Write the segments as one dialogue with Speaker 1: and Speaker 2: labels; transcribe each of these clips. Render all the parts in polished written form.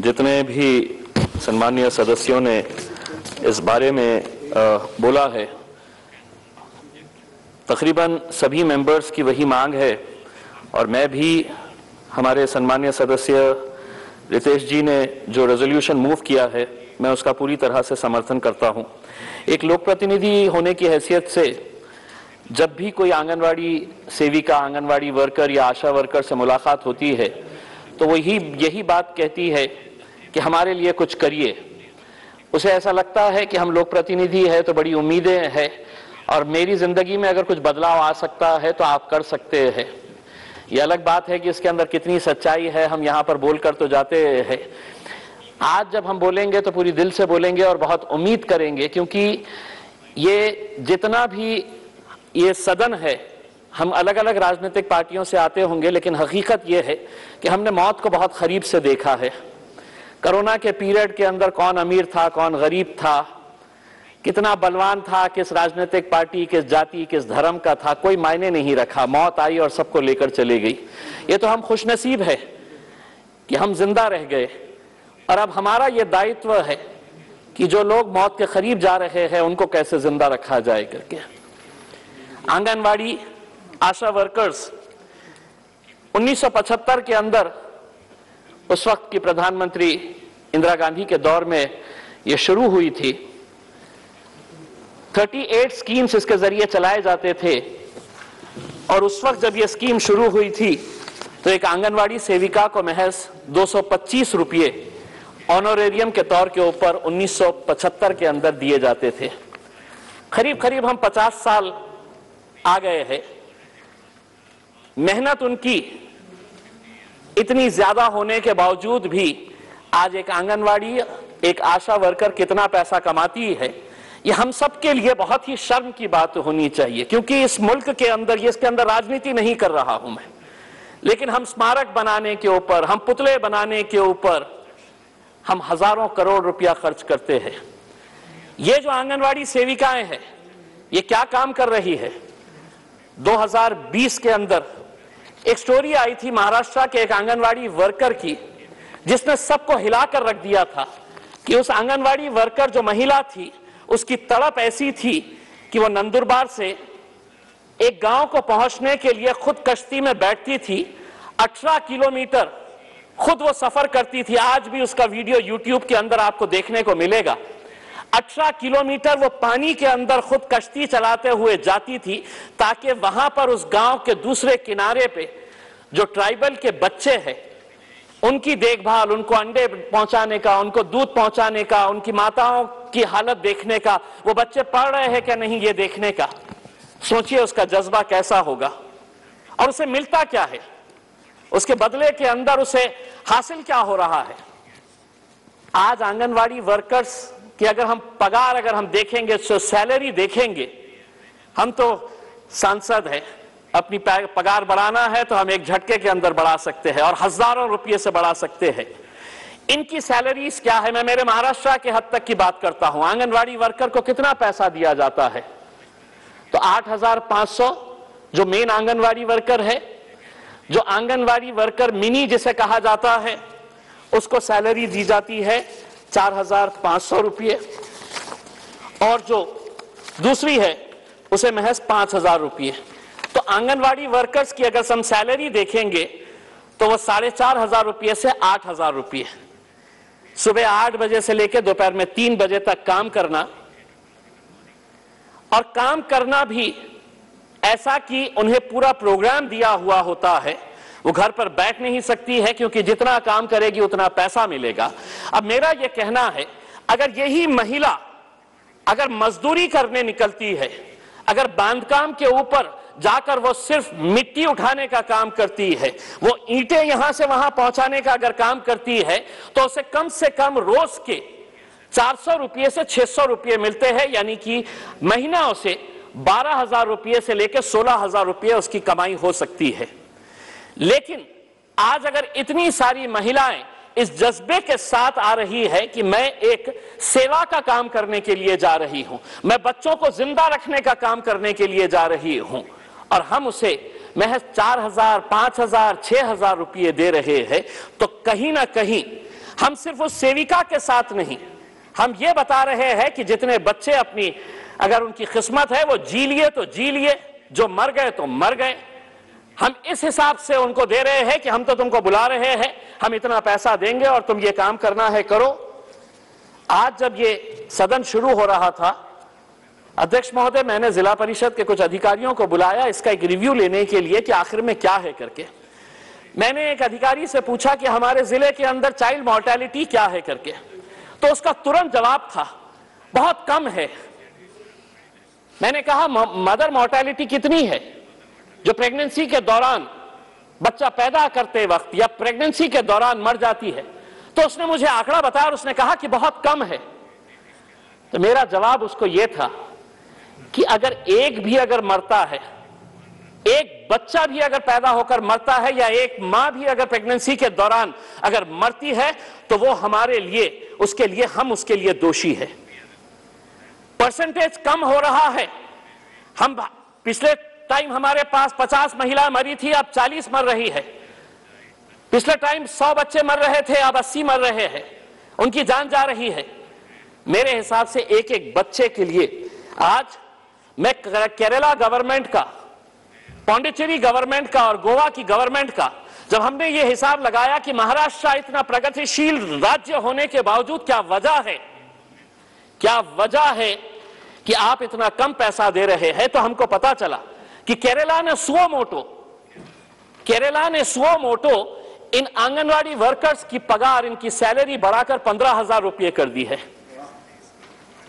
Speaker 1: जितने भी सम्मानीय सदस्यों ने इस बारे में बोला है, तकरीबन सभी मेंबर्स की वही मांग है और मैं भी हमारे सम्मानीय सदस्य रितेश जी ने जो रेजोल्यूशन मूव किया है मैं उसका पूरी तरह से समर्थन करता हूं। एक लोक प्रतिनिधि होने की हैसियत से जब भी कोई आंगनवाड़ी सेविका, आंगनवाड़ी वर्कर या आशा वर्कर से मुलाकात होती है तो वो यही बात कहती है कि हमारे लिए कुछ करिए। उसे ऐसा लगता है कि हम लोक प्रतिनिधि है तो बड़ी उम्मीदें हैं और मेरी जिंदगी में अगर कुछ बदलाव आ सकता है तो आप कर सकते हैं। यह अलग बात है कि इसके अंदर कितनी सच्चाई है, हम यहाँ पर बोलकर तो जाते हैं। आज जब हम बोलेंगे तो पूरी दिल से बोलेंगे और बहुत उम्मीद करेंगे, क्योंकि ये जितना भी ये सदन है, हम अलग अलग राजनीतिक पार्टियों से आते होंगे, लेकिन हकीकत ये है कि हमने मौत को बहुत करीब से देखा है। कोरोना के पीरियड के अंदर कौन अमीर था, कौन गरीब था, कितना बलवान था, किस राजनीतिक पार्टी, किस जाति, किस धर्म का था, कोई मायने नहीं रखा। मौत आई और सबको लेकर चली गई। ये तो हम खुशनसीब है कि हम जिंदा रह गए और अब हमारा ये दायित्व है कि जो लोग मौत के करीब जा रहे हैं उनको कैसे जिंदा रखा जाए करके। आंगनवाड़ी आशा वर्कर्स 1975 के अंदर उस वक्त की प्रधानमंत्री इंदिरा गांधी के दौर में ये शुरू हुई थी। 38 स्कीम्स इसके जरिए चलाए जाते थे और उस वक्त जब ये स्कीम शुरू हुई थी तो एक आंगनवाड़ी सेविका को महज 225 रुपये ऑनोरेरियम के तौर के ऊपर 1975 के अंदर दिए जाते थे। करीब करीब हम 50 साल आ गए हैं। मेहनत उनकी इतनी ज्यादा होने के बावजूद भी आज एक आंगनवाड़ी, एक आशा वर्कर कितना पैसा कमाती है, ये हम सब के लिए बहुत ही शर्म की बात होनी चाहिए। क्योंकि इस मुल्क के अंदर, इसके अंदर राजनीति नहीं कर रहा हूं मैं, लेकिन हम स्मारक बनाने के ऊपर, हम पुतले बनाने के ऊपर हम हजारों करोड़ रुपया खर्च करते हैं। ये जो आंगनवाड़ी सेविकाएं हैं ये क्या काम कर रही है? 2020 के अंदर एक स्टोरी आई थी महाराष्ट्र के एक आंगनवाड़ी वर्कर की, जिसने सबको हिलाकर रख दिया था कि उस आंगनवाड़ी वर्कर जो महिला थी उसकी तड़प ऐसी थी कि वो नंदुरबार से एक गांव को पहुंचने के लिए खुद कश्ती में बैठती थी। 18 किलोमीटर खुद वो सफर करती थी। आज भी उसका वीडियो YouTube के अंदर आपको देखने को मिलेगा। 18 किलोमीटर वो पानी के अंदर खुद कश्ती चलाते हुए जाती थी ताकि वहां पर उस गांव के दूसरे किनारे पे जो ट्राइबल के बच्चे हैं उनकी देखभाल, उनको अंडे पहुंचाने का, उनको दूध पहुंचाने का, उनकी माताओं की हालत देखने का, वो बच्चे पढ़ रहे हैं क्या नहीं ये देखने का। सोचिए उसका जज्बा कैसा होगा और उसे मिलता क्या है, उसके बदले के अंदर उसे हासिल क्या हो रहा है। आज आंगनवाड़ी वर्कर्स कि अगर हम पगार अगर हम देखेंगे, सैलरी देखेंगे, हम तो सांसद हैं, अपनी पगार बढ़ाना है तो हम एक झटके के अंदर बढ़ा सकते हैं और हजारों रुपये से बढ़ा सकते हैं। इनकी सैलरीज क्या है? मैं मेरे महाराष्ट्र के हद तक की बात करता हूं। आंगनवाड़ी वर्कर को कितना पैसा दिया जाता है? तो 8,500 जो मेन आंगनवाड़ी वर्कर है, जो आंगनवाड़ी वर्कर मिनी जिसे कहा जाता है, उसको सैलरी दी जाती है 4,500 रुपये और जो दूसरी है उसे महज 5,000 रुपये। तो आंगनवाड़ी वर्कर्स की अगर हम सैलरी देखेंगे तो वो 4,500 रुपये से 8,000 रुपये। सुबह 8 बजे से लेकर दोपहर में 3 बजे तक काम करना, और काम करना भी ऐसा कि उन्हें पूरा प्रोग्राम दिया हुआ होता है। वो घर पर बैठ नहीं सकती है क्योंकि जितना काम करेगी उतना पैसा मिलेगा। अब मेरा यह कहना है, अगर यही महिला अगर मजदूरी करने निकलती है, अगर बांधकाम के ऊपर जाकर वो सिर्फ मिट्टी उठाने का काम करती है, वो ईंटें यहां से वहां पहुंचाने का अगर काम करती है, तो उसे कम से कम रोज के 400 रुपये से 600 रुपये मिलते हैं। यानी कि महीना उसे 12,000 रुपये से लेकर 16,000 रुपये उसकी कमाई हो सकती है। लेकिन आज अगर इतनी सारी महिलाएं इस जज्बे के साथ आ रही है कि मैं एक सेवा का काम करने के लिए जा रही हूं, मैं बच्चों को जिंदा रखने का काम करने के लिए जा रही हूं, और हम उसे महज 4,000, 5,000, 6,000 रुपये दे रहे हैं, तो कहीं ना कहीं हम सिर्फ उस सेविका के साथ नहीं, हम ये बता रहे हैं कि जितने बच्चे अपनी, अगर उनकी किस्मत है वो जी लिए तो जी लिए, जो मर गए तो मर गए। हम इस हिसाब से उनको दे रहे हैं कि हम तो तुमको बुला रहे हैं, हम इतना पैसा देंगे और तुम ये काम करना है करो। आज जब ये सदन शुरू हो रहा था, अध्यक्ष महोदय, मैंने जिला परिषद के कुछ अधिकारियों को बुलाया इसका एक रिव्यू लेने के लिए कि आखिर में क्या है करके। मैंने एक अधिकारी से पूछा कि हमारे जिले के अंदर चाइल्ड मॉर्टेलिटी क्या है करके, तो उसका तुरंत जवाब था बहुत कम है। मैंने कहा मदर मॉर्टेलिटी कितनी है जो प्रेगनेंसी के दौरान बच्चा पैदा करते वक्त या प्रेगनेंसी के दौरान मर जाती है? तो उसने मुझे आंकड़ा बताया और उसने कहा कि बहुत कम है। तो मेरा जवाब उसको यह था कि अगर एक भी अगर मरता है, एक बच्चा भी अगर पैदा होकर मरता है या एक मां भी अगर प्रेगनेंसी के दौरान अगर मरती है, तो वो हमारे लिए, उसके लिए, हम उसके लिए दोषी है। परसेंटेज कम हो रहा है। हम पिछले टाइम हमारे पास 50 महिला मरी थी, अब 40 मर रही है। पिछले टाइम 100 बच्चे मर रहे थे, अब 80 मर रहे हैं, उनकी जान जा रही है। मेरे हिसाब से एक एक बच्चे के लिए आज मैं केरला गवर्नमेंट का, पौंडीचेरी गवर्नमेंट का और गोवा की गवर्नमेंट का, जब हमने ये हिसाब लगाया कि महाराष्ट्र इतना प्रगतिशील राज्य होने के बावजूद क्या वजह है कि आप इतना कम पैसा दे रहे हैं, तो हमको पता चला कि केरला ने सुओ मोटो इन आंगनवाड़ी वर्कर्स की पगार, इनकी सैलरी बढ़ाकर 15,000 रुपये कर दी है।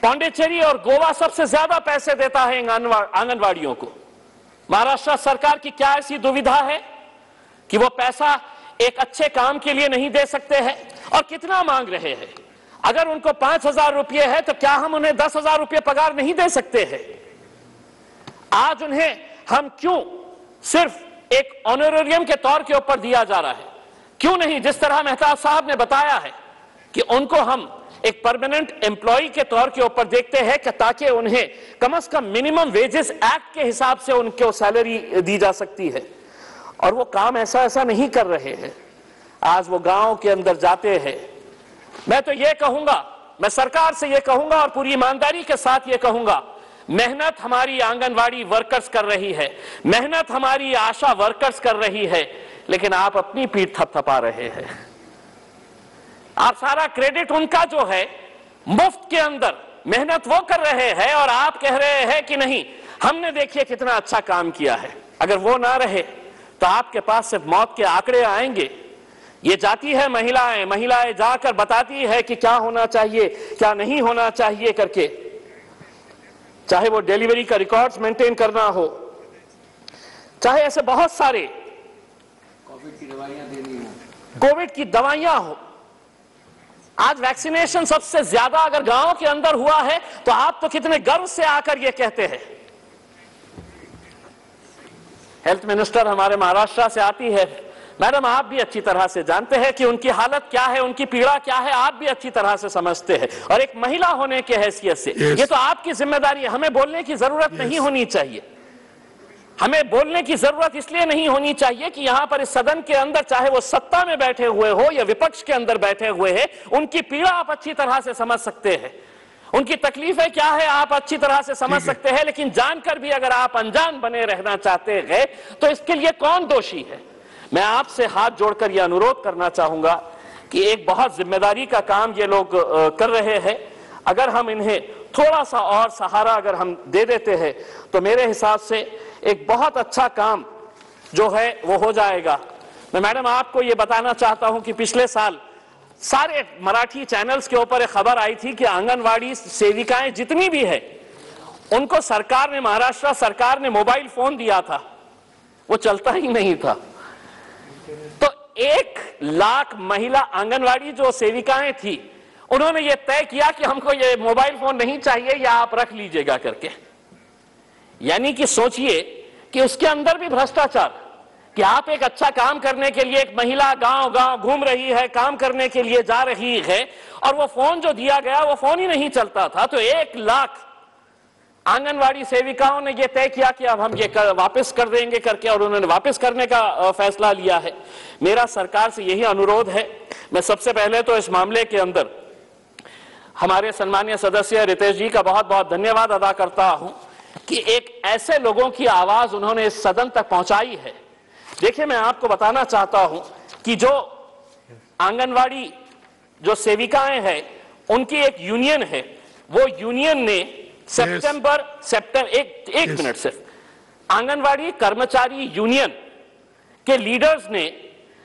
Speaker 1: पौंडीचेरी और गोवा सबसे ज्यादा पैसे देता है आंगनवाड़ियों को। महाराष्ट्र सरकार की क्या ऐसी दुविधा है कि वो पैसा एक अच्छे काम के लिए नहीं दे सकते हैं? और कितना मांग रहे हैं? अगर उनको 5,000 रुपये है तो क्या हम उन्हें 10,000 रुपये पगार नहीं दे सकते हैं? आज उन्हें हम क्यों सिर्फ एक ऑनरेरियम के तौर के ऊपर दिया जा रहा है? क्यों नहीं, जिस तरह मेहताब साहब ने बताया है कि उनको हम एक परमानेंट एम्प्लॉय के तौर के ऊपर देखते हैं कि ताकि उन्हें कम से कम मिनिमम वेजेस एक्ट के हिसाब से उनको सैलरी दी जा सकती है। और वो काम ऐसा नहीं कर रहे हैं। आज वो गांव के अंदर जाते हैं। मैं तो ये कहूंगा, मैं सरकार से ये कहूंगा और पूरी ईमानदारी के साथ ये कहूंगा, मेहनत हमारी आंगनवाड़ी वर्कर्स कर रही है, मेहनत हमारी आशा वर्कर्स कर रही है, लेकिन आप अपनी पीठ थपथपा रहे हैं। आप सारा क्रेडिट उनका जो है मुफ्त के अंदर मेहनत वो कर रहे हैं और आप कह रहे हैं कि नहीं, हमने देखिए कितना अच्छा काम किया है। अगर वो ना रहे तो आपके पास सिर्फ मौत के आंकड़े आएंगे। ये जाती है महिलाएं जाकर बताती है कि क्या होना चाहिए, क्या नहीं होना चाहिए करके, चाहे वो डिलीवरी का रिकॉर्ड्स मेंटेन करना हो, चाहे ऐसे बहुत सारे कोविड की दवाइयां हो। आज वैक्सीनेशन सबसे ज्यादा अगर गांव के अंदर हुआ है तो आप तो कितने गर्व से आकर ये कहते हैं। हेल्थ मिनिस्टर हमारे महाराष्ट्र से आती है। मैडम, आप भी अच्छी तरह से जानते हैं कि उनकी हालत क्या है, उनकी पीड़ा क्या है, आप भी अच्छी तरह से समझते हैं। और एक महिला होने के हैसियत से ये तो आपकी जिम्मेदारी है। हमें बोलने की जरूरत नहीं होनी चाहिए। हमें बोलने की जरूरत इसलिए नहीं होनी चाहिए कि यहां पर इस सदन के अंदर, चाहे वो सत्ता में बैठे हुए हो या विपक्ष के अंदर बैठे हुए हैं, उनकी पीड़ा आप अच्छी तरह से समझ सकते हैं, उनकी तकलीफें क्या है आप अच्छी तरह से समझ सकते हैं। लेकिन जानकर भी अगर आप अनजान बने रहना चाहते हैं तो इसके लिए कौन दोषी है? मैं आपसे हाथ जोड़कर यह अनुरोध करना चाहूंगा कि एक बहुत जिम्मेदारी का काम ये लोग कर रहे हैं। अगर हम इन्हें थोड़ा सा और सहारा अगर हम दे देते हैं तो मेरे हिसाब से एक बहुत अच्छा काम जो है वो हो जाएगा। मैं मैडम आपको ये बताना चाहता हूं कि पिछले साल सारे मराठी चैनल्स के ऊपर एक खबर आई थी कि आंगनवाड़ी सेविकाएं जितनी भी है उनको सरकार ने, महाराष्ट्र सरकार ने मोबाइल फोन दिया था, वो चलता ही नहीं था। तो 1 लाख महिला आंगनवाड़ी जो सेविकाएं थी, उन्होंने ये तय किया कि हमको ये मोबाइल फोन नहीं चाहिए या आप रख लीजिएगा करके। यानी कि सोचिए कि उसके अंदर भी भ्रष्टाचार, कि आप एक अच्छा काम करने के लिए एक महिला गांव गांव घूम रही है, काम करने के लिए जा रही है, और वो फोन जो दिया गया वो फोन ही नहीं चलता था। तो 1 लाख आंगनवाड़ी सेविकाओं ने ये तय किया कि अब हम ये वापस कर देंगे करके, और उन्होंने वापस करने का फैसला लिया है। मेरा सरकार से यही अनुरोध है। मैं सबसे पहले तो इस मामले के अंदर हमारे सम्मानीय सदस्य रितेश जी का बहुत बहुत धन्यवाद अदा करता हूं कि एक ऐसे लोगों की आवाज उन्होंने इस सदन तक पहुंचाई है। देखिए, मैं आपको बताना चाहता हूं कि जो आंगनवाड़ी जो सेविकाएं हैं उनकी एक यूनियन है, वो यूनियन ने एक मिनट सिर्फ, आंगनवाड़ी कर्मचारी यूनियन के लीडर्स ने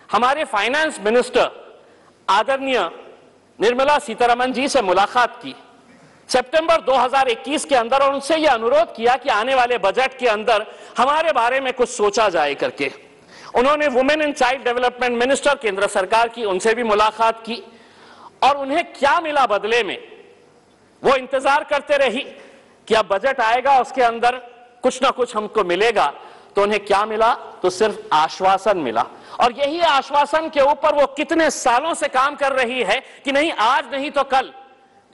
Speaker 1: हमारे फाइनेंस मिनिस्टर आदरणीय निर्मला सीतारमण जी से मुलाकात की सितंबर 2021 के अंदर, और उनसे यह अनुरोध किया कि आने वाले बजट के अंदर हमारे बारे में कुछ सोचा जाए करके। उन्होंने women and child development minister केंद्र सरकार की, उनसे भी मुलाकात की, और उन्हें क्या मिला बदले में, वो इंतजार करते रही कि अब बजट आएगा उसके अंदर कुछ ना कुछ हमको मिलेगा। तो उन्हें क्या मिला? तो सिर्फ आश्वासन मिला, और यही आश्वासन के ऊपर वो कितने सालों से काम कर रही है कि नहीं आज नहीं तो कल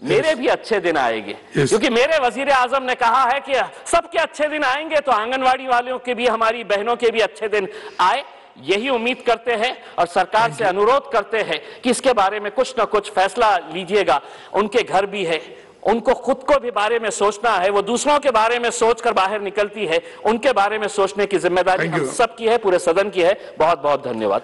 Speaker 1: मेरे भी अच्छे दिन आएंगे। क्योंकि मेरे वजीर आजम ने कहा है कि सबके अच्छे दिन आएंगे, तो आंगनवाड़ी वालों के भी, हमारी बहनों के भी अच्छे दिन आए, यही उम्मीद करते हैं और सरकार से अनुरोध करते हैं कि इसके बारे में कुछ ना कुछ फैसला लीजिएगा। उनके घर भी है, उनको खुद को भी बारे में सोचना है, वो दूसरों के बारे में सोचकर बाहर निकलती है, उनके बारे में सोचने की जिम्मेदारी हम सबकी है, पूरे सदन की है। बहुत बहुत धन्यवाद।